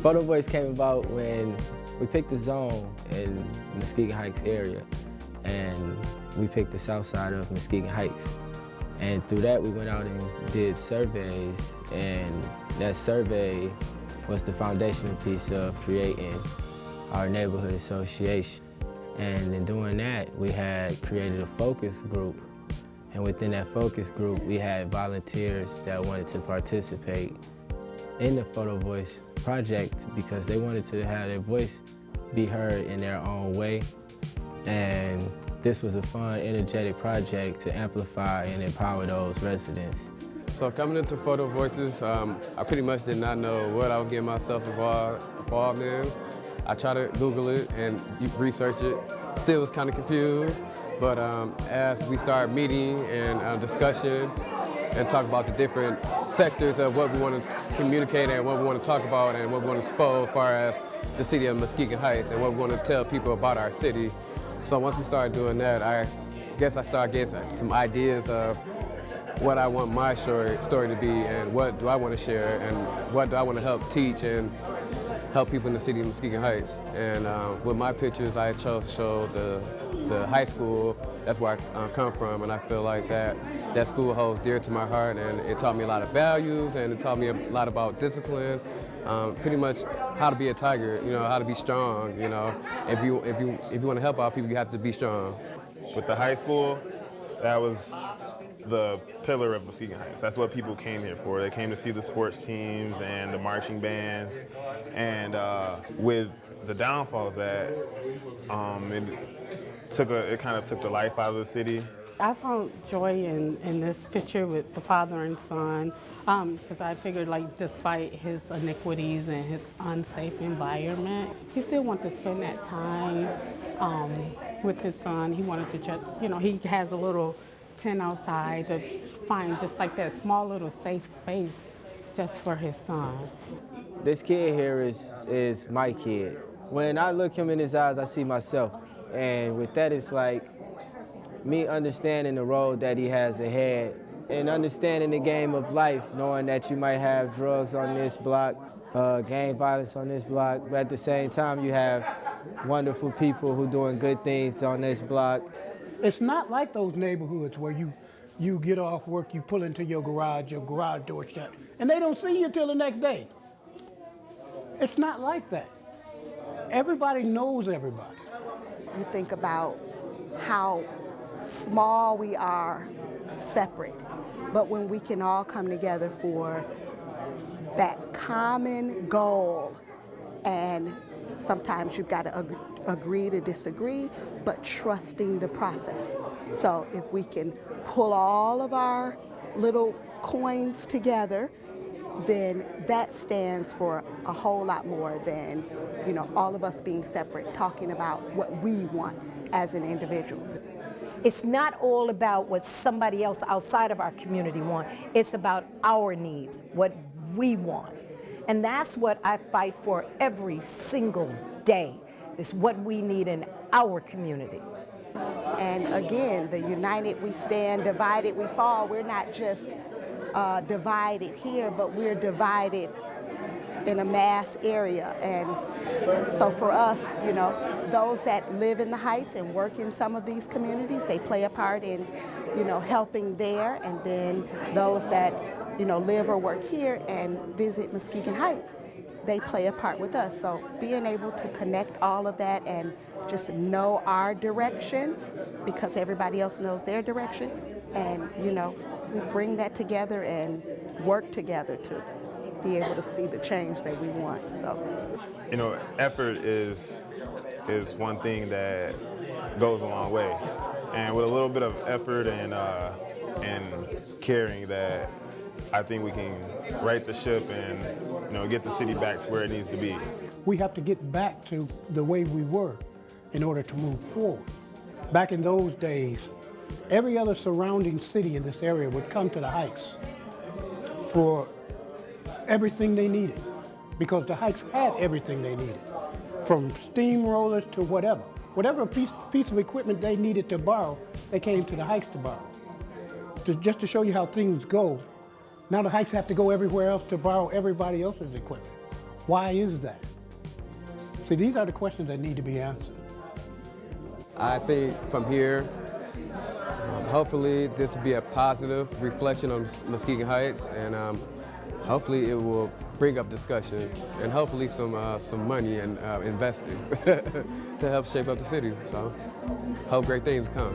Photovoice came about when we picked a zone in Muskegon Heights area, and we picked the south side of Muskegon Heights. And through that, we went out and did surveys, and that survey was the foundational piece of creating our neighborhood association. And in doing that, we had created a focus group. And within that focus group, we had volunteers that wanted to participate in the Photovoice project because they wanted to have their voice be heard in their own way. And this was a fun, energetic project to amplify and empower those residents. So coming into Photovoices, I pretty much did not know what I was getting myself involved in. I tried to Google it and research it. Still was kind of confused, but as we started meeting and discussion and talk about the different sectors of what we want to communicate and what we want to talk about and what we want to expose as far as the city of Muskegon Heights and what we want to tell people about our city. So once we started doing that, I guess I started getting some ideas of what I want my story to be and what do I want to share and what do I want to help teach and help people in the city of Muskegon Heights. And with my pictures, I chose to show the high school. That's where I come from, and I feel like that school holds dear to my heart, and it taught me a lot of values, and it taught me a lot about discipline. Pretty much how to be a tiger, you know, how to be strong. You know, if you want to help out people, you have to be strong. With the high school, that was the pillar of Muskegon Heights. That's what people came here for. They came to see the sports teams and the marching bands. And with the downfall of that, it kind of took the life out of the city. I found joy in this picture with the father and son, because I figured, like, despite his iniquities and his unsafe environment, he still wanted to spend that time with his son. He wanted to just, you know, he has a little tent outside to find just like that small little safe space just for his son. This kid here is my kid. When I look him in his eyes, I see myself. And with that, it's like me understanding the road that he has ahead and understanding the game of life, knowing that you might have drugs on this block, gang violence on this block, but at the same time you have wonderful people who doing good things on this block. It's not like those neighborhoods where you get off work, you pull into your garage door shut, and they don't see you till the next day. It's not like that. Everybody knows everybody. You think about how small we are separate, but when we can all come together for that common goal, and sometimes you've got to agree to disagree, but trusting the process. So if we can pull all of our little coins together, then that stands for a whole lot more than, you know, all of us being separate, talking about what we want as an individual. It's not all about what somebody else outside of our community wants. It's about our needs, what we want. And that's what I fight for every single day, is what we need in our community. And again, the united we stand, divided we fall. We're not just divided here, but we're divided in a mass area. And so for us, you know, those that live in the Heights and work in some of these communities, they play a part in, you know, helping there. And then those that, you know, live or work here and visit Muskegon Heights, they play a part with us. So being able to connect all of that and just know our direction, because everybody else knows their direction, and, you know, we bring that together and work together to be able to see the change that we want. So, you know, effort is one thing that goes a long way, and with a little bit of effort and caring, that I think we can right the ship and, you know, get the city back to where it needs to be. We have to get back to the way we were in order to move forward. Back in those days, every other surrounding city in this area would come to the Heights for everything they needed, because the Heights had everything they needed, from steamrollers to whatever. Whatever piece of equipment they needed to borrow, they came to the Heights to borrow. Just to show you how things go, now the Heights have to go everywhere else to borrow everybody else's equipment. Why is that? See, these are the questions that need to be answered. I think from here, hopefully this will be a positive reflection on Muskegon Heights, and hopefully it will bring up discussion and hopefully some money and investors to help shape up the city. So hope great things come.